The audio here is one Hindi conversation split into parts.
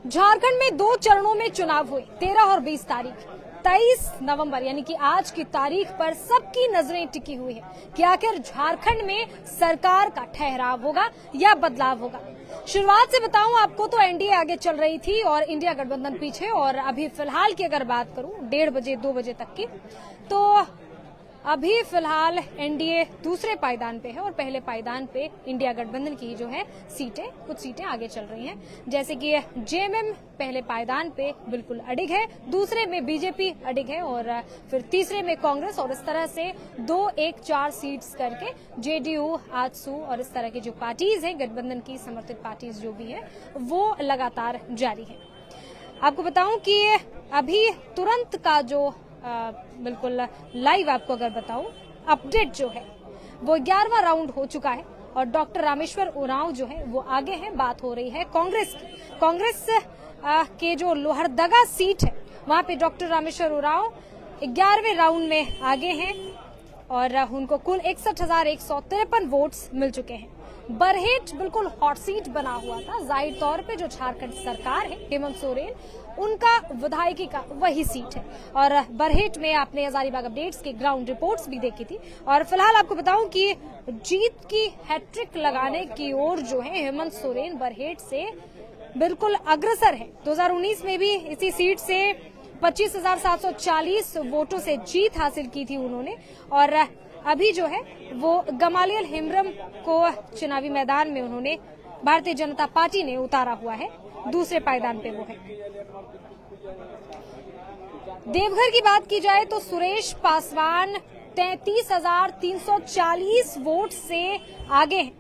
झारखंड में 2 चरणों में चुनाव हुए 13 और 20 तारीख। 23 नवंबर यानी कि आज की तारीख पर सबकी नजरें टिकी हुई है कि आखिर झारखंड में सरकार का ठहराव होगा या बदलाव होगा। शुरुआत से बताऊं आपको तो एनडीए आगे चल रही थी और इंडिया गठबंधन पीछे। और अभी फिलहाल की अगर बात करूं 1:30 बजे 2 बजे तक की, तो अभी फिलहाल एनडीए दूसरे पायदान पे है और पहले पायदान पे इंडिया गठबंधन की जो है कुछ सीटें आगे चल रही हैं। जैसे कि जेएमएम पहले पायदान पे बिल्कुल अडिग है, दूसरे में बीजेपी अडिग है और फिर तीसरे में कांग्रेस, और इस तरह से 2, 1, 4 सीट्स करके जेडीयू, आजसू और इस तरह की जो पार्टीज हैं गठबंधन की समर्थित पार्टीज जो भी है वो लगातार जारी है। आपको बताऊं कि अभी तुरंत का जो बिल्कुल लाइव आपको अगर बताऊं अपडेट जो है वो 11वां राउंड हो चुका है और डॉक्टर रामेश्वर उरांव जो है वो आगे हैं। बात हो रही है कांग्रेस की। कांग्रेस के जो लोहरदगा सीट है वहां पे डॉक्टर रामेश्वर उरांव 11वें राउंड में आगे हैं और उनको कुल 61,153 वोट्स मिल चुके हैं। बरहेट बिल्कुल हॉट सीट बना हुआ था। जाहिर तौर पे जो झारखंड सरकार है, हेमंत सोरेन, उनका विधायकी का वही सीट है और बरहेट में आपने हजारीबाग अपडेट्स के ग्राउंड रिपोर्ट्स भी देखी थी। और फिलहाल आपको बताऊं कि जीत की हैट्रिक लगाने की ओर जो है हेमंत सोरेन बरहेट से बिल्कुल अग्रसर है। 2019 में भी इसी सीट से 25,740 वोटों से जीत हासिल की थी उन्होंने और अभी जो है वो गमालियल हेम्ब्रम को चुनावी मैदान में उन्होंने भारतीय जनता पार्टी ने उतारा हुआ है। दूसरे पायदान पे वो है। देवघर की बात की जाए तो सुरेश पासवान 33,340 वोट से आगे हैं।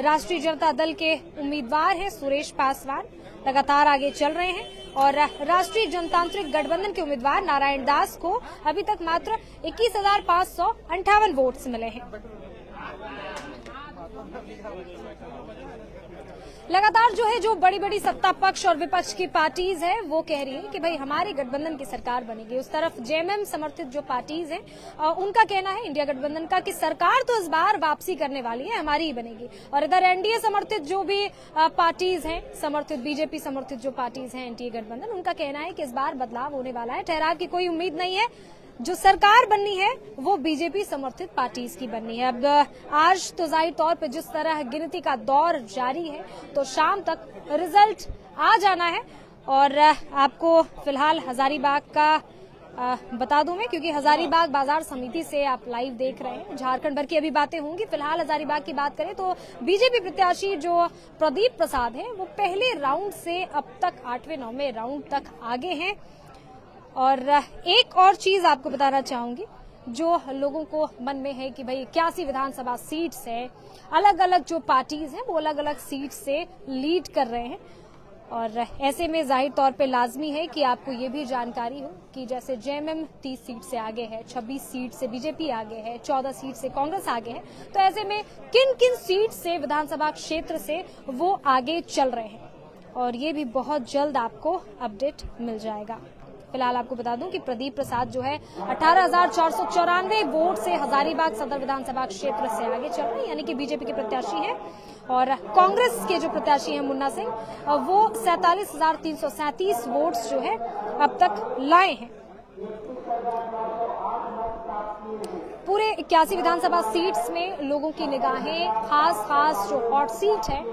राष्ट्रीय जनता दल के उम्मीदवार हैं सुरेश पासवान, लगातार आगे चल रहे हैं और राष्ट्रीय जनतांत्रिक गठबंधन के उम्मीदवार नारायण दास को अभी तक मात्र 21,558 वोट्स मिले हैं। लगातार जो है जो बड़ी बड़ी सत्ता पक्ष और विपक्ष की पार्टीज है वो कह रही है कि भाई हमारी गठबंधन की सरकार बनेगी। उस तरफ जेएमएम समर्थित जो पार्टीज हैं उनका कहना है इंडिया गठबंधन का कि सरकार तो इस बार वापसी करने वाली है, हमारी ही बनेगी। और इधर एनडीए समर्थित जो भी पार्टीज हैं, समर्थित बीजेपी समर्थित जो पार्टीज हैं एनडीए गठबंधन, उनका कहना है कि इस बार बदलाव होने वाला है, ठहराव की कोई उम्मीद नहीं है। जो सरकार बननी है वो बीजेपी समर्थित पार्टीज की बननी है। अब आज तो जाहिर तौर पे जिस तरह गिनती का दौर जारी है तो शाम तक रिजल्ट आ जाना है। और आपको फिलहाल हजारीबाग का बता दूं मैं, क्योंकि हजारीबाग बाजार समिति से आप लाइव देख रहे हैं। झारखंड भर की अभी बातें होंगी। फिलहाल हजारीबाग की बात करें तो बीजेपी प्रत्याशी जो प्रदीप प्रसाद है वो पहले राउंड से अब तक 8वें 9वें राउंड तक आगे हैं। और एक और चीज आपको बताना चाहूंगी, जो लोगों को मन में है कि भाई 81 विधानसभा सीट्स है, अलग अलग जो पार्टीज हैं वो अलग अलग सीट से लीड कर रहे हैं और ऐसे में जाहिर तौर पे लाजमी है कि आपको ये भी जानकारी हो कि जैसे जेएमएम 30 सीट से आगे है, 26 सीट से बीजेपी आगे है, 14 सीट से कांग्रेस आगे है, तो ऐसे में किन किन सीट से विधानसभा क्षेत्र से वो आगे चल रहे हैं और ये भी बहुत जल्द आपको अपडेट मिल जाएगा। फिलहाल आपको बता दूं कि प्रदीप प्रसाद जो है 18,494 वोट से हजारीबाग सदर विधानसभा क्षेत्र से आगे चल रहे हैं, यानी कि बीजेपी के प्रत्याशी हैं। और कांग्रेस के जो प्रत्याशी हैं मुन्ना सिंह, वो 47,337 वोट्स जो है अब तक लाए हैं। पूरे 81 विधानसभा सीट्स में लोगों की निगाहें खास जो हॉट सीट है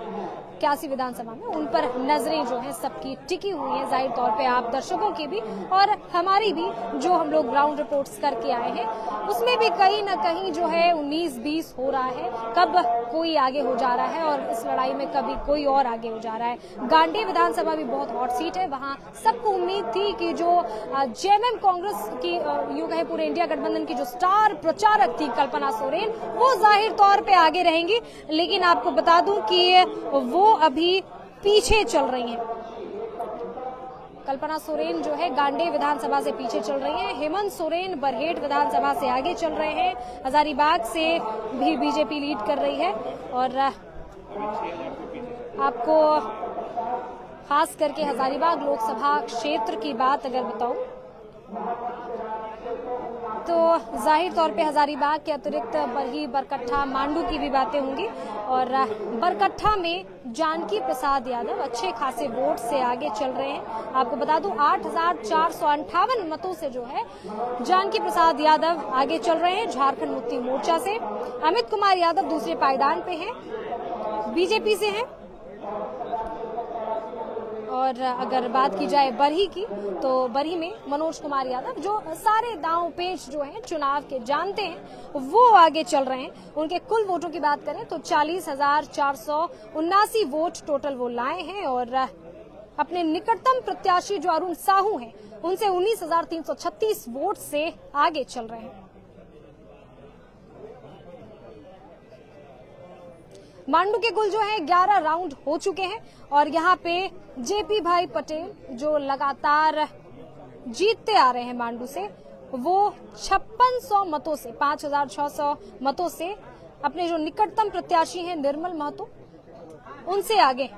81 विधानसभा में, उन पर नजरें जो है सबकी टिकी हुई है। जाहिर तौर पे आप दर्शकों की भी और हमारी भी, जो हम लोग ग्राउंड रिपोर्ट्स करके आए हैं, उसमें भी कहीं न कहीं जो है 19-20 हो रहा है, कब कोई आगे हो जा रहा है और इस लड़ाई में कभी कोई और आगे हो जा रहा है। गांडी विधानसभा भी बहुत हॉट सीट है। वहां सबको उम्मीद थी कि जो जेएमएम कांग्रेस की यूं कहे पूरे इंडिया गठबंधन की जो स्टार प्रचारक थी कल्पना सोरेन, वो जाहिर तौर पे आगे रहेंगी, लेकिन आपको बता दूं कि वो अभी पीछे चल रही हैं। कल्पना सोरेन जो है गांडी विधानसभा से पीछे चल रही हैं। हेमंत सोरेन बरहेट विधानसभा से आगे चल रहे हैं। हजारीबाग से भी बीजेपी लीड कर रही है। और आपको खास करके हजारीबाग लोकसभा क्षेत्र की बात अगर बताऊं तो जाहिर तौर पे हजारीबाग के अतिरिक्त बरही, बरकट्ठा, मांडू की भी बातें होंगी। और बरकट्ठा में जानकी प्रसाद यादव अच्छे खासे वोट से आगे चल रहे हैं। आपको बता दूं 8,458 मतों से जो है जानकी प्रसाद यादव आगे चल रहे हैं झारखंड मुक्ति मोर्चा से। अमित कुमार यादव दूसरे पायदान पे हैं, बीजेपी से हैं। और अगर बात की जाए बरही की, तो बरही में मनोज कुमार यादव, जो सारे दांव पेच जो हैं चुनाव के जानते हैं, वो आगे चल रहे हैं। उनके कुल वोटों की बात करें तो 40,479 वोट टोटल वो लाए हैं। और अपने निकटतम प्रत्याशी जो अरुण साहू हैं, उनसे 19,336 वोट से आगे चल रहे हैं। मांडू के कुल जो है 11 राउंड हो चुके हैं और यहाँ पे जेपी भाई पटेल जो लगातार जीतते आ रहे हैं मांडू से, वो 5600 मतों से 5,600 मतों से अपने जो निकटतम प्रत्याशी हैं निर्मल महतो, उनसे आगे।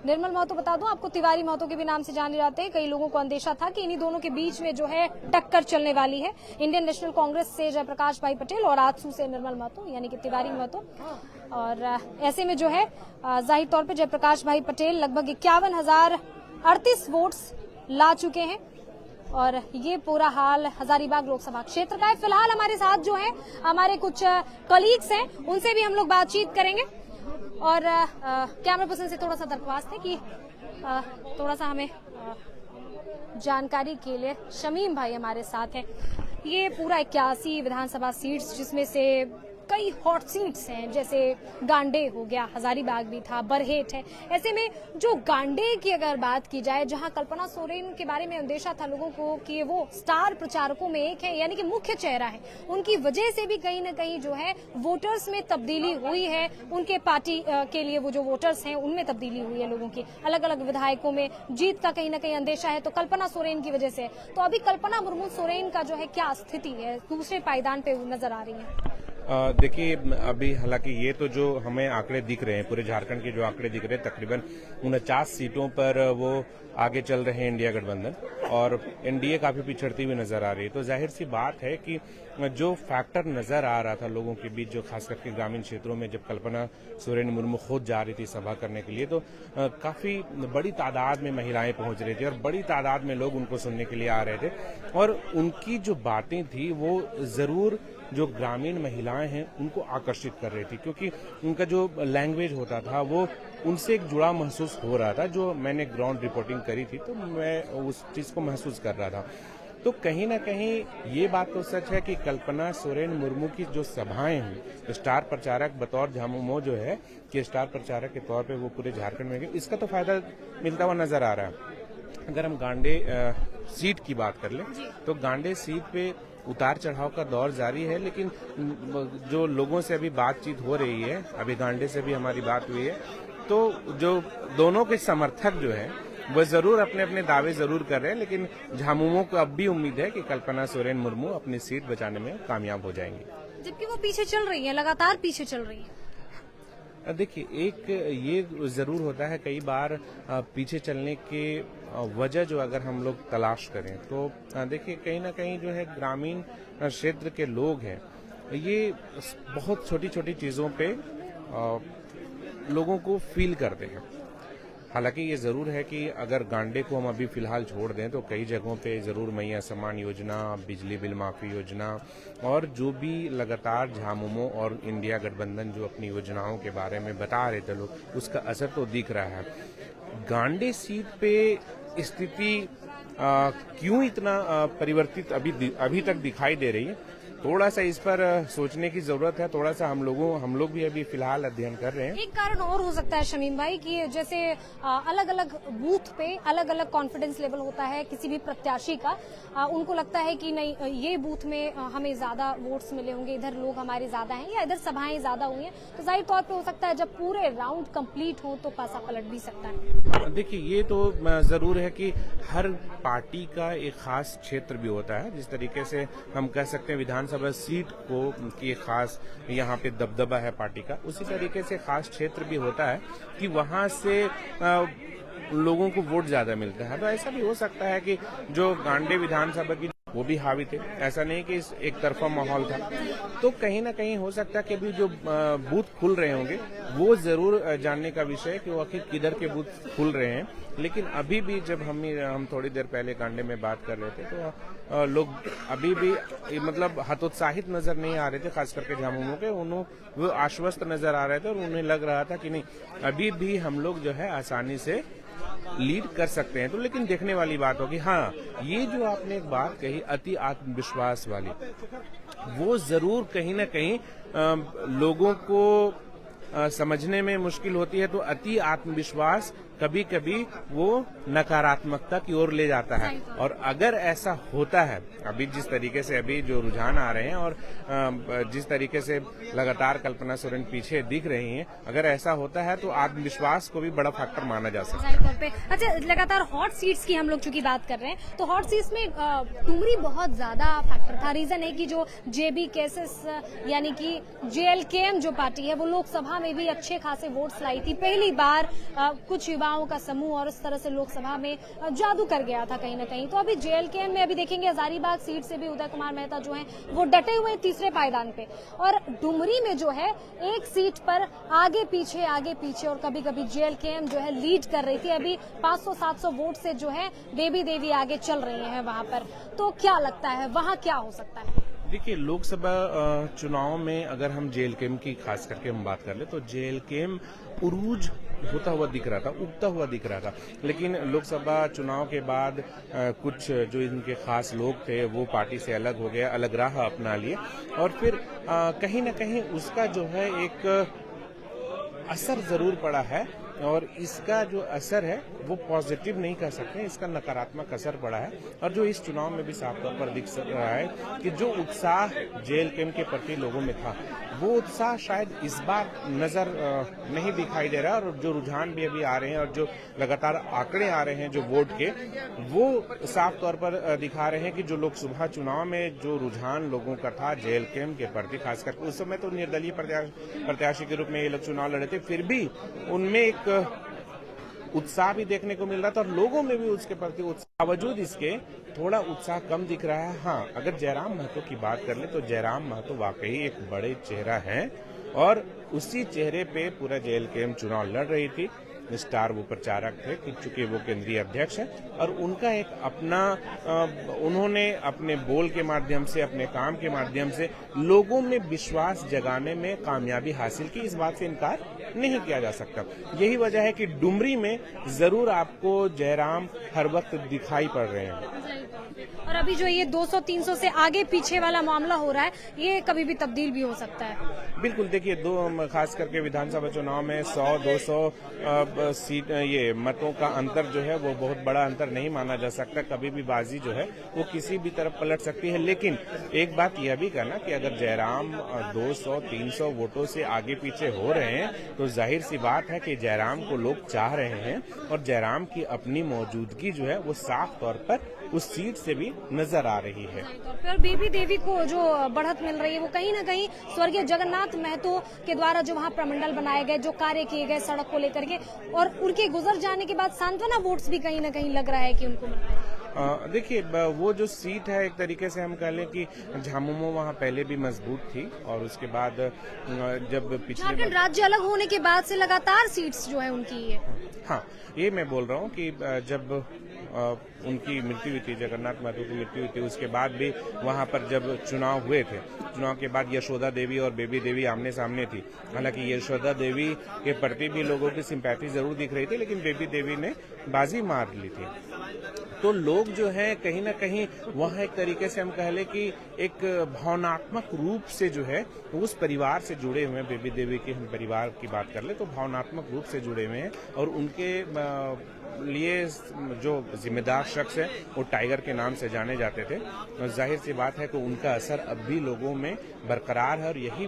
निर्मल महतो बता दूं आपको, तिवारी महतो के भी नाम से जाने जाते हैं। कई लोगों को अंदेशा था कि इन्हीं दोनों के बीच में जो है टक्कर चलने वाली है। इंडियन नेशनल कांग्रेस से जयप्रकाश भाई पटेल और आजसू से निर्मल महतो यानी कि तिवारी महतो। और ऐसे में जो है जाहिर तौर पे जयप्रकाश भाई पटेल लगभग 51,038 वोट्स ला चुके हैं। और ये पूरा हाल हजारीबाग लोकसभा क्षेत्र का है। फिलहाल हमारे साथ जो है हमारे कुछ कलीग्स हैं, उनसे भी हम लोग बातचीत करेंगे। और कैमरा पर्सन से थोड़ा सा दरख्वास्त है कि थोड़ा सा हमें जानकारी के लिए शमीम भाई हमारे साथ हैं। ये पूरा 81 विधानसभा सीट्स, जिसमें से कई हॉट सीट्स हैं, जैसे गांडे हो गया, हजारीबाग भी था, बरहेट है। ऐसे में जो गांडे की अगर बात की जाए, जहां कल्पना सोरेन के बारे में अंदेशा था लोगों को कि वो स्टार प्रचारकों में एक है, यानी कि मुख्य चेहरा है, उनकी वजह से भी कहीं न कहीं जो है वोटर्स में तब्दीली हुई है। उनके पार्टी के लिए वो जो वोटर्स हैं उनमें तब्दीली हुई है लोगों की। अलग अलग विधायकों में जीत का कहीं न कहीं अंदेशा है, तो कल्पना सोरेन की वजह से। तो अभी कल्पना मुर्मू सोरेन का जो है क्या स्थिति है, दूसरे पायदान पे नजर आ रही है? देखिए, अभी हालांकि ये तो जो हमें आंकड़े दिख रहे हैं, पूरे झारखंड के जो आंकड़े दिख रहे हैं, तकरीबन 49 सीटों पर वो आगे चल रहे हैं इंडिया गठबंधन, और एनडीए काफी पिछड़ती हुई नजर आ रही है। तो जाहिर सी बात है कि जो फैक्टर नजर आ रहा था लोगों के बीच, जो खास करके ग्रामीण क्षेत्रों में जब कल्पना सोरेन मुर्मू खुद जा रही थी सभा करने के लिए, तो काफी बड़ी तादाद में महिलाएं पहुंच रही थी और बड़ी तादाद में लोग उनको सुनने के लिए आ रहे थे। और उनकी जो बातें थी वो जरूर जो ग्रामीण महिलाएं हैं उनको आकर्षित कर रही थी, क्योंकि उनका जो लैंग्वेज होता था वो उनसे एक जुड़ा महसूस हो रहा था। जो मैंने ग्राउंड रिपोर्टिंग करी थी तो मैं उस चीज को महसूस कर रहा था। तो कहीं ना कहीं ये बात तो सच है कि कल्पना सोरेन मुर्मू की जो सभाएं हैं, स्टार प्रचारक बतौर झामुमो जो है कि स्टार प्रचारक के तौर पे वो पूरे झारखंड में, इसका तो फायदा मिलता हुआ नजर आ रहा है। अगर हम गांडे सीट की बात कर लें तो गांडे सीट पे उतार चढ़ाव का दौर जारी है, लेकिन जो लोगों से अभी बातचीत हो रही है, अभी गांडे से भी हमारी बात हुई है, तो जो दोनों के समर्थक जो है वो जरूर अपने अपने दावे जरूर कर रहे हैं, लेकिन झामुमो को अब भी उम्मीद है कि कल्पना सोरेन मुर्मू अपनी सीट बचाने में कामयाब हो जाएंगी, जबकि वो पीछे चल रही है, लगातार पीछे चल रही है। देखिए, एक ये जरूर होता है कई बार पीछे चलने के वजह जो अगर हम लोग तलाश करें तो देखिए कहीं ना कहीं जो है ग्रामीण क्षेत्र के लोग हैं, ये बहुत छोटी छोटी चीजों पे लोगों को फील करते हैं। हालांकि ये जरूर है कि अगर गांडे को हम अभी फिलहाल छोड़ दें तो कई जगहों पे जरूर मैया सम्मान योजना, बिजली बिल माफी योजना और जो भी लगातार झामुमो और इंडिया गठबंधन जो अपनी योजनाओं के बारे में बता रहे थे लोग, उसका असर तो दिख रहा है। गांडे सीट पे स्थिति क्यों इतना परिवर्तित अभी तक दिखाई दे रही है, थोड़ा सा इस पर सोचने की जरूरत है। थोड़ा सा हम लोग भी अभी फिलहाल अध्ययन कर रहे हैं। एक कारण और हो सकता है शमीम भाई कि जैसे अलग अलग बूथ पे अलग अलग कॉन्फिडेंस लेवल होता है किसी भी प्रत्याशी का। उनको लगता है कि नहीं, ये बूथ में हमें ज्यादा वोट्स मिले होंगे, इधर लोग हमारे ज्यादा हैं या इधर सभाएं ज्यादा हुई हैं, तो जाहिर तौर पे हो सकता है जब पूरे राउंड कंप्लीट हो तो पासा पलट भी सकता है। देखिए, ये तो जरूर है कि हर पार्टी का एक खास क्षेत्र भी होता है। जिस तरीके से हम कह सकते हैं विधानसभा सीट को की खास यहाँ पे दबदबा है पार्टी का, उसी तरीके से खास क्षेत्र भी होता है कि वहां से लोगों को वोट ज्यादा मिलता है। तो ऐसा भी हो सकता है कि जो गांडे विधानसभा की वो भी हावी थे। ऐसा नहीं कि एक तरफा माहौल था। तो कहीं ना कहीं हो सकता है कि अभी जो बूथ खुल रहे होंगे वो जरूर जानने का विषय है कि वो आखिर किधर के बूथ खुल रहे हैं। लेकिन अभी भी जब हम थोड़ी देर पहले कांडे में बात कर रहे थे तो लोग अभी भी मतलब हतोत्साहित नजर नहीं आ रहे थे, खास करके झामुमो के। वो आश्वस्त नजर आ रहे थे और उन्हें लग रहा था कि नहीं, अभी भी हम लोग जो है आसानी से लीड कर सकते हैं। तो लेकिन देखने वाली बात होगी। हाँ, ये जो आपने एक बात कही अति आत्मविश्वास वाली, वो जरूर कहीं ना कहीं लोगों को समझने में मुश्किल होती है। तो अति आत्मविश्वास कभी कभी वो नकारात्मकता की ओर ले जाता है। और अगर ऐसा होता है, अभी जिस तरीके से अभी जो रुझान आ रहे हैं और जिस तरीके से लगातार कल्पना सोरेन पीछे दिख रही हैं, अगर ऐसा होता है तो आत्मविश्वास को भी बड़ा फैक्टर माना जा सकता है। अच्छा, लगातार हॉट सीट्स की हम लोग चूंकि बात कर रहे हैं, तो हॉट सीट्स में टुमरी बहुत ज्यादा फैक्टर था। रीजन है कि जो जेबी केसेस यानी कि जेएलकेएम जो पार्टी है वो लोकसभा में भी अच्छे खासे वोट्स लाई थी। पहली बार कुछ युवाओं का समूह और इस तरह से लोकसभा में जादू कर गया था कहीं ना कहीं। तो अभी जेएलकेएम में अभी देखेंगे हजारीबाग सीट से भी उदय कुमार मेहता जो हैं वो डटे हुए तीसरे पायदान पे, और डुमरी में जो है एक सीट पर आगे पीछे और कभी कभी जेएलकेएम जो है लीड कर रही थी। अभी 500-700 वोट से जो है बेबी देवी आगे चल रही हैं वहां पर। तो क्या लगता है वहां क्या हो सकता है? देखिए, लोकसभा चुनाव में अगर हम जेएलकेएम की खास करके हम बात कर ले तो जेएलकेएम उरूज होता हुआ दिख रहा था, उगता हुआ दिख रहा था। लेकिन लोकसभा चुनाव के बाद कुछ जो इनके खास लोग थे वो पार्टी से अलग हो गए, अलग राह अपना लिए, और फिर कहीं ना कहीं उसका जो है एक असर जरूर पड़ा है। और इसका जो असर है वो पॉजिटिव नहीं कह सकते, इसका नकारात्मक असर पड़ा है। और जो इस चुनाव में भी साफ तौर पर दिख रहा है कि जो उत्साह जेएलकेएम के प्रति लोगों में था वो उत्साह शायद इस बार नजर नहीं दिखाई दे रहा। और जो रुझान भी अभी आ रहे हैं और जो लगातार आंकड़े आ रहे हैं जो वोट के, वो साफ तौर पर दिखा रहे हैं कि जो लोकसभा चुनाव में जो रुझान लोगों का था जेएलकेएम के प्रति, खासकर उस समय तो निर्दलीय प्रत्याशी के रूप में ये लोग चुनाव लड़े थे, फिर भी उनमें एक उत्साह भी देखने को मिल रहा था और लोगों में भी उसके प्रति उत्साह। बावजूद इसके थोड़ा उत्साह कम दिख रहा है। हाँ, अगर जयराम महतो की बात कर ले तो जयराम महतो वाकई एक बड़े चेहरा हैं और उसी चेहरे पे पूरा जेएलकेएम चुनाव लड़ रही थी। स्टार वो प्रचारक थे, चूंकि वो केंद्रीय अध्यक्ष हैं और उनका एक अपना उन्होंने अपने बोल के माध्यम से, अपने काम के माध्यम से लोगों में विश्वास जगाने में कामयाबी हासिल की। इस बात से इनकार नहीं किया जा सकता। यही वजह है कि डुमरी में जरूर आपको जयराम हर वक्त दिखाई पड़ रहे हैं। और अभी जो ये 200-300 से आगे पीछे वाला मामला हो रहा है, ये कभी भी तब्दील भी हो सकता है। बिल्कुल, देखिए, खास करके विधानसभा चुनाव में 100-200 सीट ये मतों का अंतर जो है वो बहुत बड़ा अंतर नहीं माना जा सकता। कभी भी बाजी जो है वो किसी भी तरफ पलट सकती है। लेकिन एक बात यह भी कहना कि अगर जयराम 200-300 वोटों से आगे पीछे हो रहे हैं तो जाहिर सी बात है कि जयराम को लोग चाह रहे हैं और जयराम की अपनी मौजूदगी जो है वो साफ तौर पर उस सीट से भी नजर आ रही है। और बेबी देवी को जो बढ़त मिल रही है वो कहीं ना कहीं स्वर्गीय जगन्नाथ महतो के द्वारा जो वहाँ प्रमंडल बनाए गए, जो कार्य किए गए सड़क को लेकर के, और उनके गुजर जाने के बाद सांत्वना वोट्स भी कहीं ना कहीं लग रहा है कि उनको मिल रहा है। देखिए, वो जो सीट है एक तरीके से हम कह लें कि झामुमो वहाँ पहले भी मजबूत थी और उसके बाद जब पिछले झारखंड राज्य अलग होने के बाद से लगातार सीट्स जो है उनकी है। हाँ, ये मैं बोल रहा हूँ कि जब उनकी मृत्यु हुई थी, जगन्नाथ महतो की मृत्यु हुई थी, उसके बाद भी वहां पर जब चुनाव हुए थे, चुनाव के बाद यशोदा देवी और बेबी देवी आमने सामने थी। हालांकि यशोदा देवी के प्रति भी लोगों की सिंपैथी जरूर दिख रही थी, लेकिन बेबी देवी ने बाजी मार ली थी। तो लोग जो है कहीं ना कहीं वहाँ एक तरीके से हम कह लें कि एक भावनात्मक रूप से जो है उस परिवार से जुड़े हुए हैं। बेबी देवी के हम परिवार की बात कर ले तो भावनात्मक रूप से जुड़े हुए हैं और उनके लिए जो जिम्मेदार शख्स है वो टाइगर के नाम से जाने जाते थे। जाहिर सी बात है कि उनका असर अब भी लोगों में बरकरार है और यही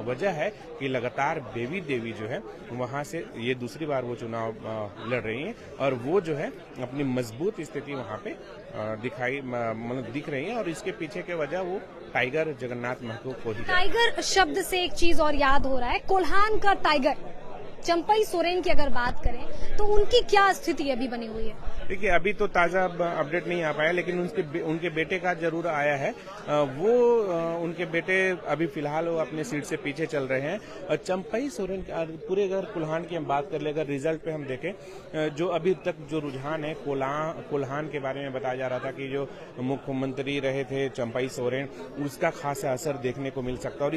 वजह है कि लगातार बेबी देवी जो है वहां से ये दूसरी बार वो चुनाव लड़ रही हैं और वो जो है अपनी मजबूत स्थिति वहां पे दिख रही है। और इसके पीछे के वजह वो टाइगर जगन्नाथ महतो को ही। टाइगर शब्द से एक चीज और याद हो रहा है, कोल्हान का टाइगर चंपई सोरेन की अगर बात करें तो उनकी क्या स्थिति अभी बनी हुई है? देखिए अभी तो ताज़ा अपडेट नहीं आ पाया, लेकिन उनके बेटे का जरूर आया है। उनके बेटे अभी फिलहाल वो अपने सीट से पीछे चल रहे हैं। और चंपई सोरेन पूरे अगर कुल्हान की हम बात कर ले, अगर रिजल्ट पे हम देखें, जो अभी तक जो रुझान है कुल्हान के बारे में बताया जा रहा था कि जो मुख्यमंत्री रहे थे चंपई सोरेन, उसका खासा असर देखने को मिल सकता है और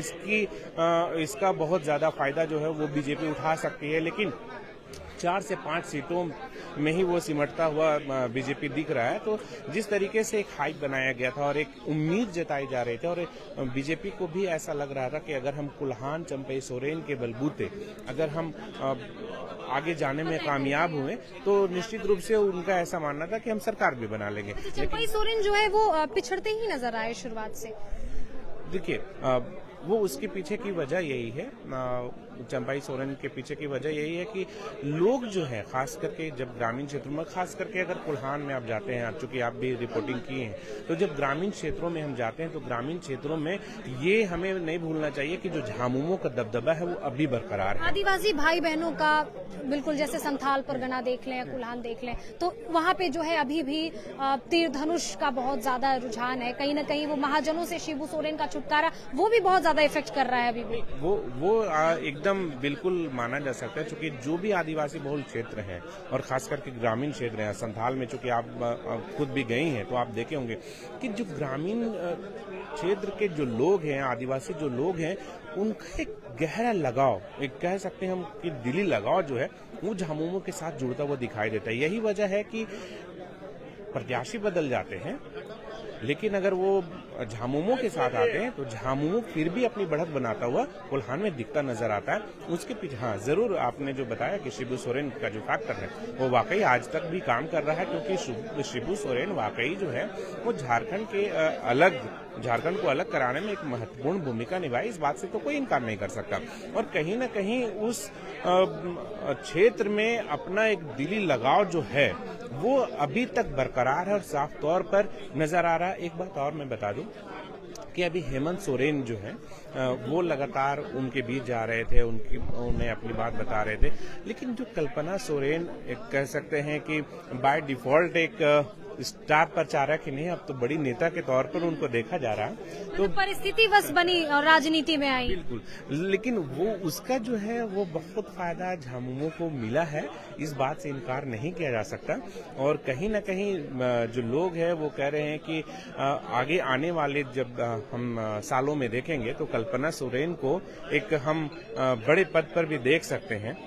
इसका बहुत ज्यादा फायदा जो है वो बीजेपी उठा सकती है। लेकिन 4 से 5 सीटों में ही वो सिमटता हुआ बीजेपी दिख रहा है। तो जिस तरीके से एक हाइप बनाया गया था और एक उम्मीद जताई जा रही थी, और बीजेपी को भी ऐसा लग रहा था कि अगर हम कुल्हान चंपई सोरेन के बलबूते अगर हम आगे जाने में कामयाब हुए तो निश्चित रूप से उनका ऐसा मानना था कि हम सरकार भी बना लेंगे। चंपई सोरेन जो है वो पिछड़ते ही नजर आए शुरुआत से। देखिए वो उसके पीछे की वजह यही है, चंपई सोरेन के पीछे की वजह यही है कि लोग जो है खास करके जब ग्रामीण क्षेत्रों में, खास करके अगर कुल्हान में आप जाते हैं, चूंकि आप भी रिपोर्टिंग की है, तो जब ग्रामीण क्षेत्रों में हम जाते हैं तो ग्रामीण क्षेत्रों में ये हमें नहीं भूलना चाहिए कि जो झामुमो का दबदबा है वो अभी बरकरार है। आदिवासी भाई बहनों का बिल्कुल, जैसे संथाल परगना देख लें या कुल्हान देख लें, तो वहाँ पे जो है अभी भी तीर धनुष का बहुत ज्यादा रुझान है। कहीं न कहीं वो महाजनों से शिबू सोरेन का छुटकारा वो भी बहुत ज्यादा इफेक्ट कर रहा है अभी भी। वो एकदम बिल्कुल माना जा सकता है, क्योंकि जो भी आदिवासी बहुल क्षेत्र हैं और खास करके ग्रामीण क्षेत्र हैं, संथाल में चूंकि आप खुद भी गई हैं तो आप देखे होंगे कि जो ग्रामीण क्षेत्र के जो लोग हैं, आदिवासी जो लोग हैं, उनका एक गहरा लगाव, एक कह सकते हैं हम कि दिली लगाव जो है वो झामुमो के साथ जुड़ता हुआ दिखाई देता है। यही वजह है कि प्रत्याशी बदल जाते हैं, लेकिन अगर वो झामुमो के साथ आते हैं तो झामुमो फिर भी अपनी बढ़त बनाता हुआ कुल्हान में दिखता नजर आता है। उसके पीछे हाँ जरूर आपने जो बताया कि शिबू सोरेन का जो फैक्टर है वो वाकई आज तक भी काम कर रहा है, क्योंकि शिबू सोरेन वाकई जो है वो झारखंड को अलग कराने में एक महत्वपूर्ण भूमिका निभाई, इस बात से तो कोई इनकार नहीं कर सकता। और कहीं ना कहीं उस क्षेत्र में अपना एक दिली लगाव जो है वो अभी तक बरकरार है और साफ तौर पर नजर आ रहा है। एक बात और मैं बता दूं कि अभी हेमंत सोरेन जो है वो लगातार उनके बीच जा रहे थे, उन्हें अपनी बात बता रहे थे, लेकिन जो कल्पना सोरेन एक कह सकते हैं कि बाय डिफॉल्ट एक स्टार प्रचारक ही नहीं, अब तो बड़ी नेता के तौर पर उनको देखा जा रहा है। तो परिस्थिति बस बनी और राजनीति में आई। बिल्कुल, लेकिन वो उसका जो है वो बहुत फायदा झामुमो को मिला है, इस बात से इनकार नहीं किया जा सकता। और कहीं ना कहीं जो लोग हैं वो कह रहे हैं कि आगे आने वाले जब हम सालों में देखेंगे तो कल्पना सोरेन को एक हम बड़े पद पर भी देख सकते हैं,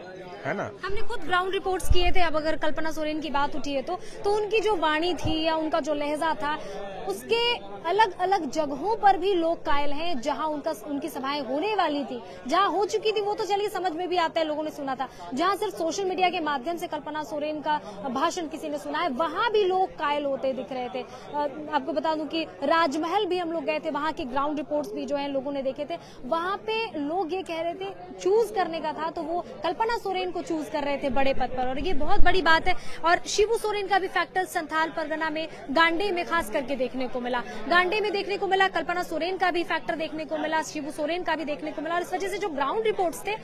है ना। हमने खुद ग्राउंड रिपोर्ट्स किए थे। अब अगर कल्पना सोरेन की बात उठी है तो उनकी जो वाणी थी या उनका जो लहजा था, उसके अलग अलग जगहों पर भी लोग कायल हैं जहां उनकी सभाएं होने वाली थी, जहां हो चुकी थी वो तो चलिए समझ में भी आता है, लोगों ने सुना था। जहां सिर्फ सोशल मीडिया के माध्यम से कल्पना सोरेन का भाषण किसी ने सुना है, वहां भी लोग कायल होते दिख रहे थे। आपको बता दूं कि राजमहल भी हम लोग गए थे, वहां की ग्राउंड रिपोर्ट्स भी जो है लोगों ने देखे थे, वहां पे लोग ये कह रहे थे चूज करने का था तो वो कल्पना सोरेन को चूज कर रहे थे बड़े पद पर, और ये बहुत बड़ी बात है। और शिबू सोरेन का भी फैक्टर संथाल परगना में गांडे में खास करके देखने को मिला, गांडे में देखने को मिला, कल्पना सोरेन का भी फैक्टर देखने को मिला, शिबू सोरेन का भी देखने को मिला। और इस वजह से जो ग्राउंड रिपोर्ट्स थे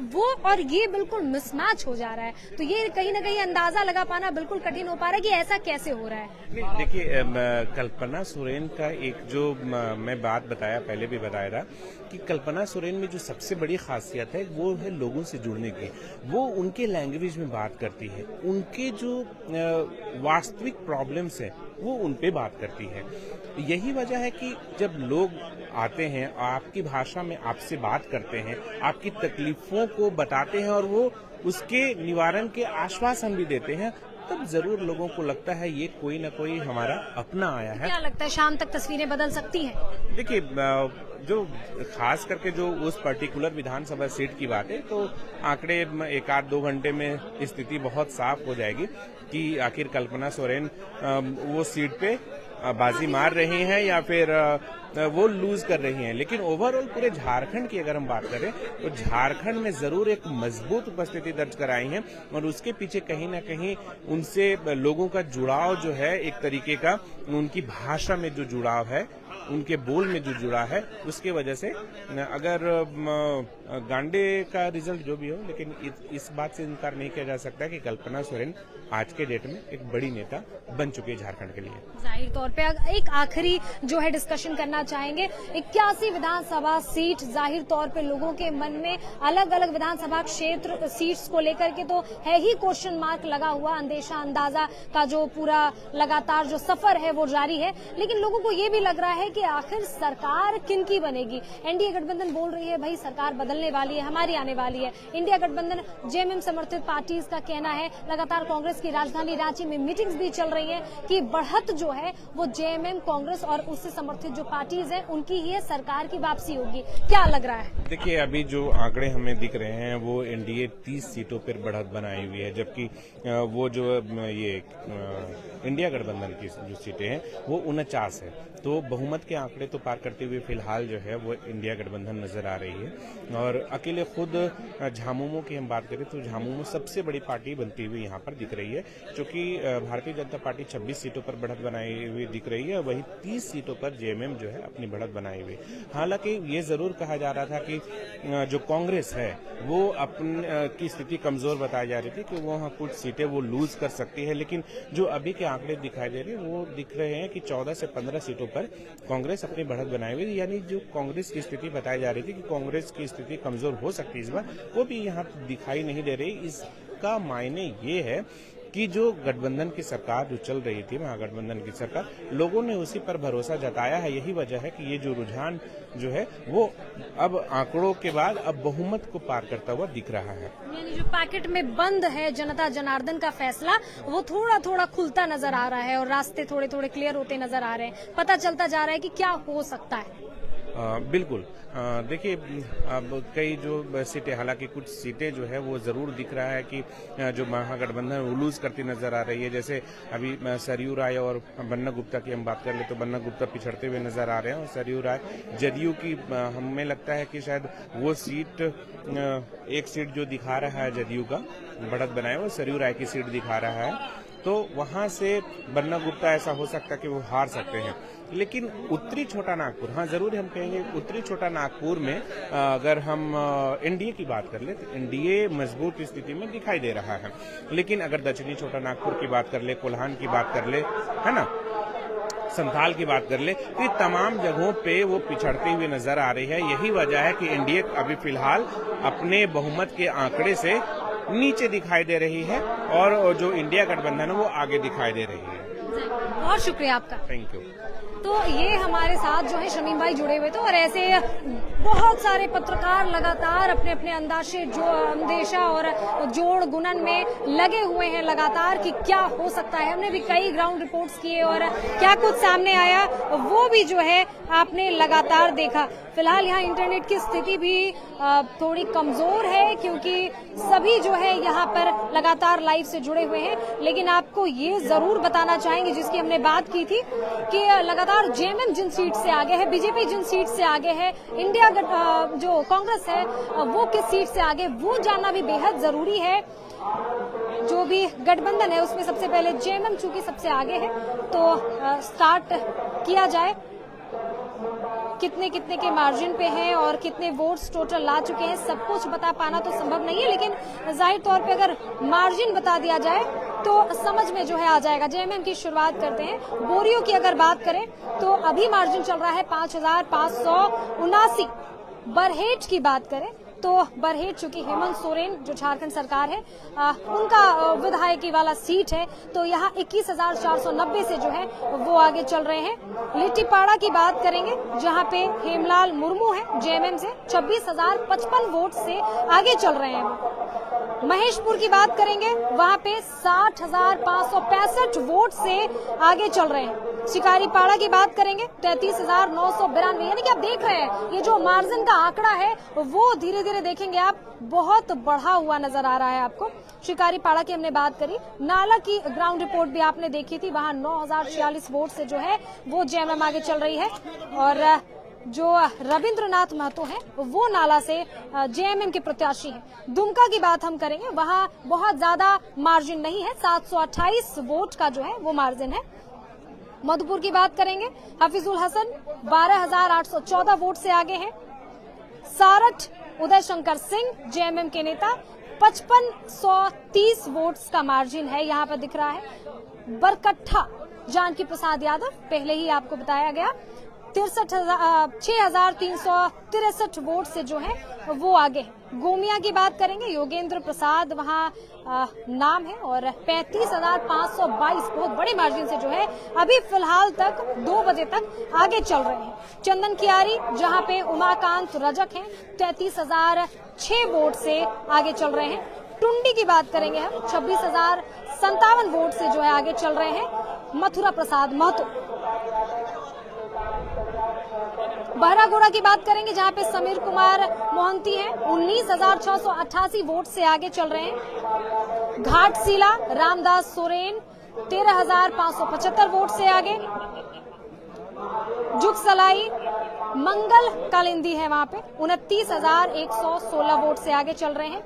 वो और ये बिल्कुल मिसमैच हो जा रहा है। तो ये कहीं ना कहीं अंदाजा लगा पाना बिल्कुल कठिन हो पा रहा है कि ऐसा कैसे हो रहा है। देखिए कल्पना सोरेन का एक जो मैं बात बताया, पहले भी बताया था कि कल्पना सोरेन में जो सबसे बड़ी खासियत है वो है लोगों से जुड़ने की। वो उनके लैंग्वेज में बात करती है, उनके जो वास्तविक प्रॉब्लम्स हैं वो उन पे बात करती है। यही वजह है कि जब लोग आते हैं आपकी भाषा में आपसे बात करते हैं, आपकी तकलीफों को बताते हैं और वो उसके निवारण के आश्वासन भी देते हैं, तब जरूर लोगों को लगता है ये कोई ना कोई हमारा अपना आया है। क्या लगता है शाम तक तस्वीरें बदल सकती हैं? देखिए जो खास करके जो उस पर्टिकुलर विधानसभा सीट की बात है तो आंकड़े 1-2 घंटे में स्थिति बहुत साफ हो जाएगी कि आखिर कल्पना सोरेन वो सीट पे बाजी मार रही हैं या फिर वो लूज कर रही हैं। लेकिन ओवरऑल पूरे झारखंड की अगर हम बात करें तो झारखंड में जरूर एक मजबूत उपस्थिति दर्ज कराई है और उसके पीछे कहीं ना कहीं उनसे लोगों का जुड़ाव जो है, एक तरीके का उनकी भाषा में जो जुड़ाव है उनके बोल में जो जुड़ा है उसके वजह से अगर गांडे का रिजल्ट जो भी हो, लेकिन इस बात से इनकार नहीं किया जा सकता कि कल्पना सोरेन आज के डेट में एक बड़ी नेता बन चुकी है झारखंड के लिए। जाहिर तौर पे एक आखिरी जो है डिस्कशन करना चाहेंगे। 81 विधानसभा सीट, जाहिर तौर पे लोगों के मन में अलग अलग विधानसभा क्षेत्र सीट्स को लेकर के तो है ही क्वेश्चन मार्क लगा हुआ। अंदेशा अंदाजा का जो पूरा लगातार जो सफर है वो जारी है, लेकिन लोगों को ये भी लग रहा है कि आखिर सरकार किनकी बनेगी। एनडीए गठबंधन बोल रही है भाई सरकार बदलने वाली है, हमारी आने वाली है। इंडिया गठबंधन जेएमएम समर्थित पार्टीज का कहना है, लगातार कांग्रेस की राजधानी रांची में मीटिंग्स भी चल रही है कि बढ़त जो है वो जेएमएम, कांग्रेस और उससे समर्थित जो पार्टीज है उनकी ही है, सरकार की वापसी होगी। क्या लग रहा है? देखिए, अभी जो आंकड़े हमें दिख रहे हैं वो एनडीए 30 सीटों पर बढ़त बनाई हुई है, जबकि वो जो ये इंडिया गठबंधन की जो सीटें हैं वो 49 है। तो बहुमत के आंकड़े तो पार करते हुए फिलहाल जो है वो इंडिया गठबंधन नजर आ रही है। और अकेले खुद झामुमो की हम बात करें तो झामुमो सबसे बड़ी पार्टी बनती हुई यहाँ पर दिख रही है, क्योंकि भारतीय जनता पार्टी 26 सीटों पर बढ़त बनाई हुई दिख रही है, वही 30 सीटों पर जेएमएम जो है अपनी बढ़त बनाई हुई। हालांकि ये जरूर कहा जा रहा था कि जो कांग्रेस है वो अपनी की स्थिति कमजोर बताई जा रही थी कि वो कुछ सीटें वो लूज कर सकती है, लेकिन जो अभी के आंकड़े दिखाई दे रहे हैं वो दिख रहे हैं कि 14 से 15 सीटों पर कांग्रेस अपनी बढ़त बनाई हुई, यानी जो कांग्रेस की स्थिति बताई जा रही थी कि कांग्रेस की स्थिति कमजोर हो सकती है इस बार, वो भी यहाँ दिखाई नहीं दे रही। इसका मायने ये है कि जो गठबंधन की सरकार जो चल रही थी, महागठबंधन की सरकार, लोगों ने उसी पर भरोसा जताया है। यही वजह है कि ये जो रुझान जो है वो अब आंकड़ों के बाद अब बहुमत को पार करता हुआ दिख रहा है। यानी जो पैकेट में बंद है जनता जनार्दन का फैसला, वो थोड़ा थोड़ा खुलता नजर आ रहा है और रास्ते थोड़े थोड़े क्लियर होते नजर आ रहे हैं। पता चलता जा रहा है कि क्या हो सकता है। बिल्कुल। देखिए, अब कई जो सीटें, हालांकि कुछ सीटें जो है वो जरूर दिख रहा है कि जो महागठबंधन लूज करती नजर आ रही है। जैसे अभी सरयू राय और बन्ना गुप्ता की हम बात कर ले तो बन्ना गुप्ता पिछड़ते हुए नजर आ रहे हैं और सरयू राय, जदयू की हमें लगता है कि शायद वो सीट, एक सीट जो दिखा रहा है जदयू का बढ़त बनाए वो सरयू राय की सीट दिखा रहा है, तो वहां से बन्ना गुप्ता ऐसा हो सकता है कि वो हार सकते हैं। लेकिन उत्तरी छोटा नागपुर, हाँ जरूर हम कहेंगे उत्तरी छोटा नागपुर में अगर हम एनडीए की बात कर ले तो एनडीए मजबूत स्थिति में दिखाई दे रहा है। लेकिन अगर दक्षिणी छोटा नागपुर की बात कर ले, कोल्हान की बात कर ले, है ना, संथाल की बात कर ले, तो तमाम जगहों पे वो पिछड़ती हुई नजर आ रही है। यही वजह है कि एनडीए अभी फिलहाल अपने बहुमत के आंकड़े से नीचे दिखाई दे रही है और जो इंडिया गठबंधन है वो आगे दिखाई दे रही है। बहुत शुक्रिया आपका। Thank you. तो ये हमारे साथ जो है शमीम भाई जुड़े हुए थे और ऐसे बहुत सारे पत्रकार लगातार अपने अपने अंदाजे जो अंदेशा और जोड़ गुणन में लगे हुए हैं लगातार कि क्या हो सकता है। हमने भी कई ग्राउंड रिपोर्ट्स किए और क्या कुछ सामने आया वो भी जो है आपने लगातार देखा। फिलहाल यहाँ इंटरनेट की स्थिति भी थोड़ी कमजोर है क्योंकि सभी जो है यहाँ पर लगातार लाइव से जुड़े हुए हैं, लेकिन आपको ये जरूर बताना चाहेंगे जिसकी हमने बात की थी कि लगातार जेएमएम जिन सीट से आगे है, बीजेपी जिन सीट से आगे है, इंडिया जो कांग्रेस है वो किस सीट से आगे, वो जानना भी बेहद जरूरी है। जो भी गठबंधन है उसमें सबसे पहले जेएमएम चूंकि सबसे आगे है तो स्टार्ट किया जाए। कितने कितने के मार्जिन पे हैं और कितने वोट्स टोटल ला चुके हैं, सब कुछ बता पाना तो संभव नहीं है, लेकिन जाहिर तौर पे अगर मार्जिन बता दिया जाए तो समझ में जो है आ जाएगा। जेएमएम की शुरुआत करते हैं। बोरियो की अगर बात करें तो अभी मार्जिन चल रहा है 5,579। बरहेट की बात करें तो बरहेट चूंकि हेमंत सोरेन जो झारखंड सरकार है उनका विधायकी वाला सीट है तो यहाँ 21,490 से जो है वो आगे चल रहे हैं। लिट्टीपाड़ा की बात करेंगे जहाँ पे हेमलाल मुर्मू है जेएमएम से 26,055 वोट से आगे चल रहे हैं। महेशपुर की बात करेंगे वहाँ पे 60,565 वोट से आगे चल रहे हैं। शिकारीपाड़ा की बात करेंगे 33,992, यानी कि आप देख रहे हैं ये जो मार्जिन का आंकड़ा है वो धीरे धीरे देखेंगे आप बहुत बढ़ा हुआ नजर आ रहा है आपको। शिकारीपाड़ा की हमने बात करी, नाला की ग्राउंड रिपोर्ट भी आपने देखी थी, वहां 9,046 वोट से जो है वो जेएमएम आगे चल रही है और जो रविंद्रनाथ महतो है वो नाला से जेएमएम के प्रत्याशी हैं। दुमका की बात हम करेंगे, वहां बहुत ज्यादा मार्जिन नहीं है, 728 वोट का जो है वो मार्जिन है। मधुपुर की बात करेंगे, हफीजुल हसन 12,814 वोट से आगे हैं। सारठ उदय शंकर सिंह जेएमएम के नेता 5530 वोट्स का मार्जिन है यहाँ पर दिख रहा है। बरकट्ठा जानकी प्रसाद यादव, पहले ही आपको बताया गया, 6,363 वोट से जो है वो आगे है। गोमिया की बात करेंगे, योगेंद्र प्रसाद वहां नाम है और 35,522 बहुत बड़े मार्जिन से जो है अभी फिलहाल तक 2 बजे तक आगे चल रहे हैं। चंदन कियारी जहां पे उमाकांत रजक हैं 33,006 वोट से आगे चल रहे हैं। टुंडी की बात करेंगे हम, 26,057 वोट से जो है आगे चल रहे हैं मथुरा प्रसाद महतो। बहरागोड़ा की बात करेंगे जहां पे समीर कुमार मोहंती हैं, 19,688 वोट से आगे चल रहे हैं। घाटशिला रामदास सोरेन 13,575 वोट से आगे। जुगसलाई मंगल कालिंदी है वहां पे, 29,116 वोट से आगे चल रहे हैं।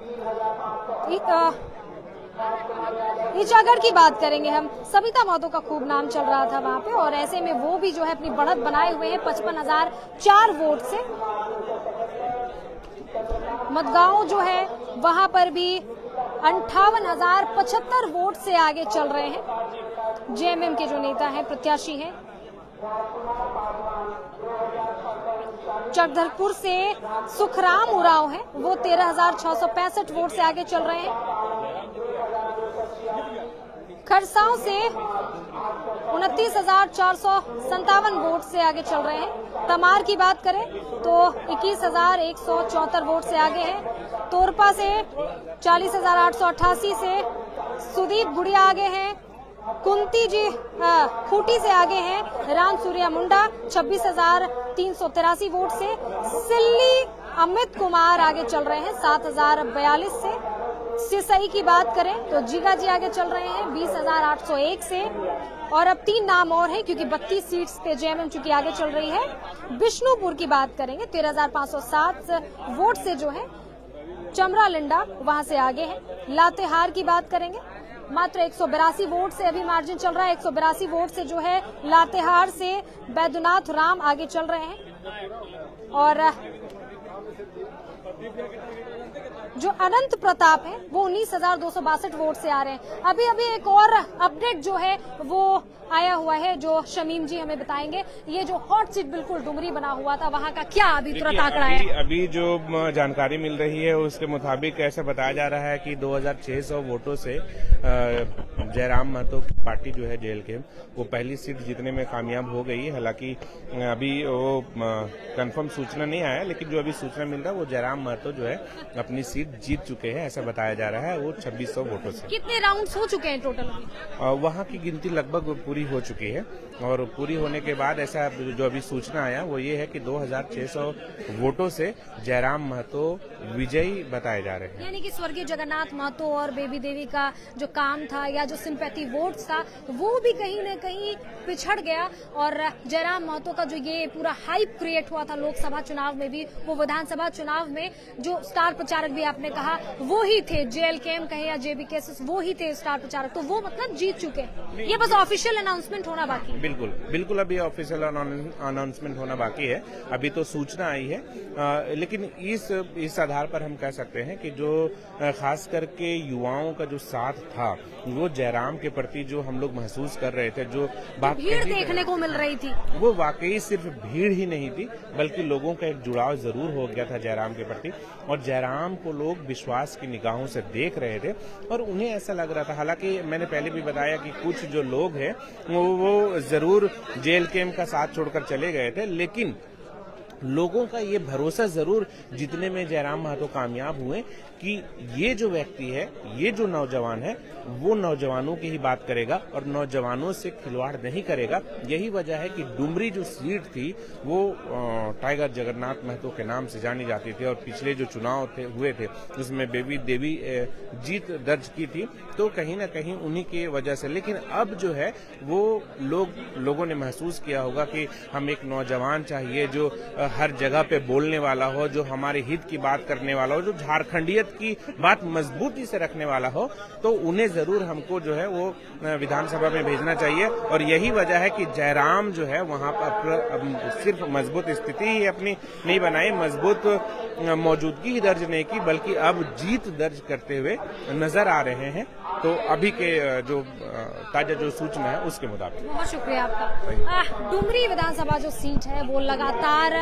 ईचागढ़ की बात करेंगे हम, सविता महतो का खूब नाम चल रहा था वहां पे और ऐसे में वो भी जो है अपनी बढ़त बनाए हुए हैं 55,004 वोट से। मदगांव जो है वहां पर भी 58,075 वोट से आगे चल रहे हैं जेएमएम के जो नेता हैं, प्रत्याशी हैं। चकधरपुर से सुखराम उरांव हैं, वो 13,665 वोट से आगे चल रहे हैं। खरसांव से 29,457 वोट से आगे चल रहे हैं। तमार की बात करें तो 21,174 वोट से आगे हैं। तोरपा से 40,888 से सुदीप गुड़िया आगे हैं। कुंती जी खूंटी से आगे हैं राम सूर्या मुंडा 26,383 वोट से। सिल्ली अमित कुमार आगे चल रहे हैं 7,042 से। सिसई की बात करें तो जिगा जी आगे चल रहे हैं 20,801 से। और अब 3 नाम और हैं क्योंकि 32 सीट्स पे जेएमएम चूंकि आगे चल रही है। बिष्णुपुर की बात करेंगे 13,507 वोट से जो है चमरा लिंडा वहां से आगे है। लातेहार की बात करेंगे, मात्र 182 वोट से अभी मार्जिन चल रहा है। 182 वोट से जो है लातेहार से बैद्यनाथ राम आगे चल रहे हैं। और जो अनंत प्रताप है वो 19,262 वोट से आ रहे हैं। अभी अभी एक और अपडेट जो है वो आया हुआ है जो शमीम जी हमें बताएंगे। ये जो हॉट सीट बिल्कुल डुमरी बना हुआ था वहां का क्या अभी तुरंत आंकड़ा है? अभी जो जानकारी मिल रही है उसके मुताबिक ऐसा बताया जा रहा है कि 2,600 वोटों से जयराम महतो की पार्टी जो है जेएलकेएम वो पहली सीट जीतने में कामयाब हो गई है। हालांकि अभी वो कंफर्म सूचना नहीं आया, लेकिन जो अभी सूचना मिल रहा है वो जयराम महतो जो है अपनी सीट जीत चुके हैं, ऐसा बताया जा रहा है। वो 2600 वोटों से। कितने राउंड्स हो चुके हैं टोटल? वहां की गिनती लगभग पूरी हो चुकी है और पूरी होने के बाद ऐसा जो अभी सूचना आया वो ये है कि 2,600 वोटों से जयराम महतो विजयी बताए जा रहे हैं। यानी कि स्वर्गीय जगन्नाथ महतो और बेबी देवी का जो काम था या जो सिंपैथी वोट्स था वो भी कहीं न कहीं पिछड़ गया और जयराम महतो का जो ये पूरा हाइप क्रिएट हुआ था लोकसभा चुनाव में भी, वो विधानसभा चुनाव में जो स्टार प्रचारक भी आपने कहा वो ही थे, जेएलकेएम कहे या जेबीके वो ही थे स्टार प्रचारक, तो वो मतलब जीत चुके हैं। ये बस ऑफिशियल अनाउंसमेंट होना बाकी है। बिल्कुल अभी ऑफिशियल अनाउंसमेंट होना बाकी है। अभी तो सूचना आई है, लेकिन इस आधार पर हम कह सकते हैं कि जो खास करके युवाओं का जो साथ था वो जयराम के प्रति जो हम लोग महसूस कर रहे थे, जो बात भीड़ देखने को मिल रही थी, वो वाकई सिर्फ भीड़ ही नहीं थी बल्कि लोगों का एक जुड़ाव जरूर हो गया था जयराम के प्रति और जयराम को लोग विश्वास की निगाहों से देख रहे थे और उन्हें ऐसा लग रहा था। हालांकि मैंने पहले भी बताया कि कुछ जो लोग हैं वो जरूर जेएलकेएम का साथ छोड़कर चले गए थे, लेकिन लोगों का ये भरोसा जरूर जितने में जयराम महतो कामयाब हुए कि ये जो व्यक्ति है, ये जो नौजवान है वो नौजवानों की ही बात करेगा और नौजवानों से खिलवाड़ नहीं करेगा। यही वजह है कि डुमरी जो सीट थी वो टाइगर जगन्नाथ महतो के नाम से जानी जाती थी और पिछले जो चुनाव हुए थे उसमें बेबी देवी जीत दर्ज की थी, तो कहीं ना कहीं उन्हीं की वजह से। लेकिन अब जो है वो लोगों ने महसूस किया होगा कि हम एक नौजवान चाहिए जो हर जगह पे बोलने वाला हो, जो हमारे हित की बात करने वाला हो, जो झारखंडियत की बात मजबूती से रखने वाला हो तो उन्हें जरूर हमको जो है वो विधानसभा में भेजना चाहिए। और यही वजह है कि जयराम जो है वहां पर सिर्फ मजबूत स्थिति ही अपनी नहीं बनाई, मजबूत मौजूदगी ही दर्ज नहीं की, बल्कि अब जीत दर्ज करते हुए नजर आ रहे हैं। तो अभी के जो ताजा जो सूचना है उसके मुताबिक। बहुत शुक्रिया आपका। डुमरी विधानसभा जो सीट है वो लगातार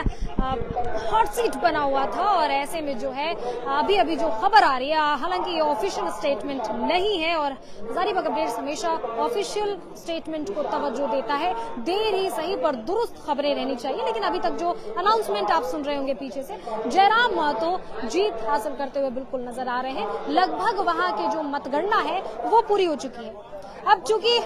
हॉट सीट बना हुआ था और ऐसे में जो है अभी जो खबर आ रही है, हालांकि ये ऑफिशियल स्टेटमेंट नहीं है और हजारीबाग अपडेट्स हमेशा ऑफिशियल स्टेटमेंट को तवज्जो देता है, देर ही सही पर दुरुस्त खबरें रहनी चाहिए। लेकिन अभी तक जो अनाउंसमेंट आप सुन रहे होंगे पीछे से, जयराम महतो जीत हासिल करते हुए बिल्कुल नजर आ रहे हैं। लगभग वहां की जो मतगणना है वो पूरी हो चुकी है। अब चूंकि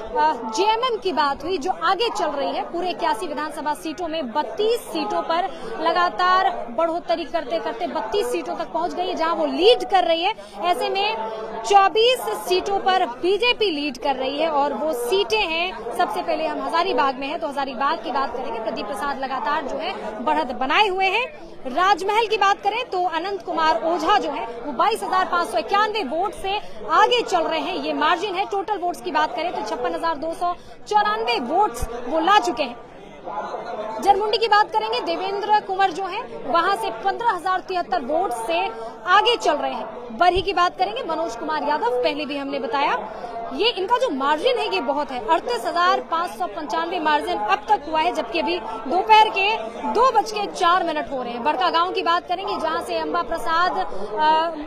जेएमएम की बात हुई जो आगे चल रही है, पूरे 81 विधानसभा सीटों में 32 सीटों पर लगातार बढ़ोतरी करते करते 32 सीटों तक पहुंच गई है जहां वो लीड कर रही है। ऐसे में 24 सीटों पर बीजेपी लीड कर रही है और वो सीटें हैं, सबसे पहले हम हजारीबाग में हैं तो हजारीबाग की बात करेंगे। प्रदीप प्रसाद लगातार जो है बढ़त बनाए हुए हैं। राजमहल की बात करें तो अनंत कुमार ओझा जो है वो 22,591 वोट से आगे चल रहे हैं, ये मार्जिन है। टोटल वोट्स की बात करें तो 56,294 वोट्स वो ला चुके हैं। जरमुंडी की बात करेंगे, देवेंद्र कुंवर जो है वहां से 15,073 वोट से आगे चल रहे हैं। बरही की बात करेंगे, मनोज कुमार यादव, पहले भी हमने बताया, ये इनका जो मार्जिन है ये बहुत है, 38,595 मार्जिन अब तक हुआ है, जबकि अभी दोपहर के 2:04 हो रहे हैं। बड़का गांव की बात करेंगे जहां से अंबा प्रसाद,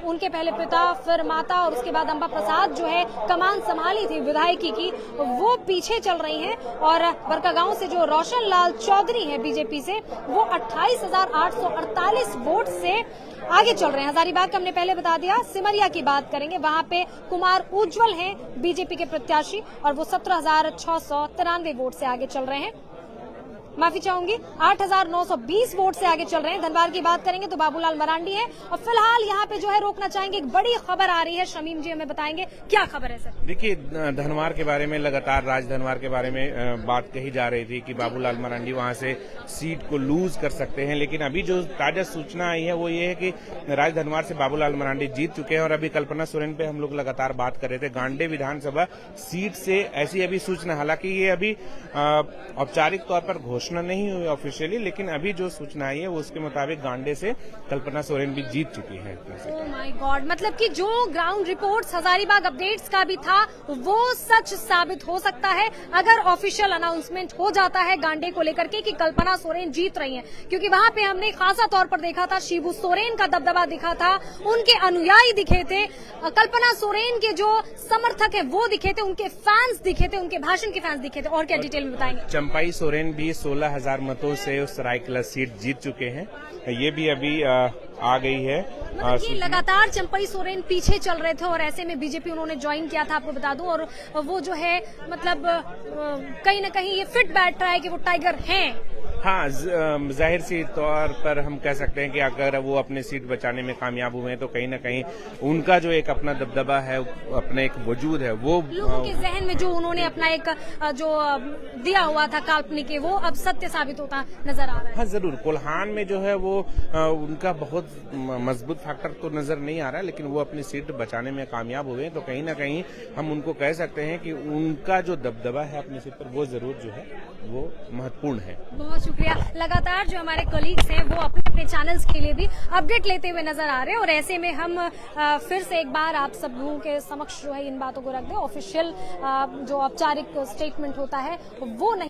उनके पहले पिता फिर माता और उसके बाद अंबा प्रसाद जो है कमान संभाली थी विधायकी की, वो पीछे चल रही हैं। और बड़का गांव से जो रोशन लाल चौधरी है बीजेपी से, वो 28,848 वोट से आगे चल रहे हैं। हजारीबाग का हमने पहले बता दिया। सिमरिया की बात करेंगे, वहां पे कुमार उज्जवल हैं बीजेपी के प्रत्याशी और वो 17,693 वोट से आगे चल रहे हैं। माफी चाहूंगी, 8,920 वोट से आगे चल रहे हैं। धनबाद की बात करेंगे तो बाबूलाल मरांडी है। और फिलहाल यहाँ पे जो है रोकना चाहेंगे, एक बड़ी खबर आ रही है, शमीम जी हमें बताएंगे क्या खबर है सर। देखिए, धनवार के बारे में लगातार धनवार के बारे में बात कही जा रही थी कि बाबूलाल मरांडी वहां से सीट को लूज कर सकते हैं, लेकिन अभी जो ताजा सूचना आई है वो ये है कि धनवार से बाबूलाल मरांडी जीत चुके हैं। और अभी कल्पना सोरेन पे हम लोग लगातार बात कर रहे थे, गांडे विधानसभा सीट से ऐसी अभी सूचना, हालांकि ये अभी औपचारिक तौर पर घोषणा नहीं हुई ऑफिशियली, लेकिन अभी जो सूचना आई है वो उसके मुताबिक गांडे से कल्पना सोरेन भी जीत चुकी है। ओह माय गॉड, मतलब कि जो ग्राउंड रिपोर्ट्स हजारीबाग अपडेट्स का भी था वो सच साबित हो सकता है अगर ऑफिशियल अनाउंसमेंट हो जाता है गांडे को लेकर के कि कल्पना सोरेन जीत रही हैं, क्योंकि वहां पे हमने खासा तौर पर देखा था, शिबू सोरेन का दबदबा दिखा था, उनके अनुयायी दिखे थे, कल्पना सोरेन के जो समर्थक है वो दिखे थे, उनके फैंस दिखे थे, उनके भाषण के फैंस दिखे थे। और क्या डिटेल में बताएंगे? चंपाई सोरेन भी 16,000 मतों से उस सरायकला सीट जीत चुके हैं, ये भी अभी आ गई है। ये लगातार चंपाई सोरेन पीछे चल रहे थे और ऐसे में बीजेपी उन्होंने ज्वाइन किया था, आपको बता दूं, और वो जो है मतलब कहीं न कहीं ये फिट बैठ रहा है कि वो टाइगर हैं। हाँ, जाहिर सी तौर पर हम कह सकते हैं कि अगर वो अपनी सीट बचाने में कामयाब हुए तो कहीं ना कहीं उनका जो एक अपना दबदबा है, अपना एक वजूद है, वो लोगों के जहन में जो उन्होंने अपना एक जो दिया हुआ था काल्पनिक, वो अब सत्य साबित होता नजर आ रहा है। हाँ जरूर, कोल्हान में जो है वो उनका बहुत मजबूत फैक्टर तो नजर नहीं आ रहा है, लेकिन वो अपनी सीट बचाने में कामयाब हुए तो कहीं ना कहीं हम उनको कह सकते हैं कि उनका जो दबदबा है अपनी सीट पर वो जरूर जो है वो महत्वपूर्ण है। बहुत शुक्रिया। लगातार जो हमारे कलीग्स हैं वो अपने अपने चैनल्स के लिए भी अपडेट लेते हुए नजर आ रहे हैं और ऐसे में हम फिर से एक बार आप सब लोगों के समक्ष जो है इन बातों को रख दें। ऑफिशियल जो औपचारिक स्टेटमेंट होता है वो नहीं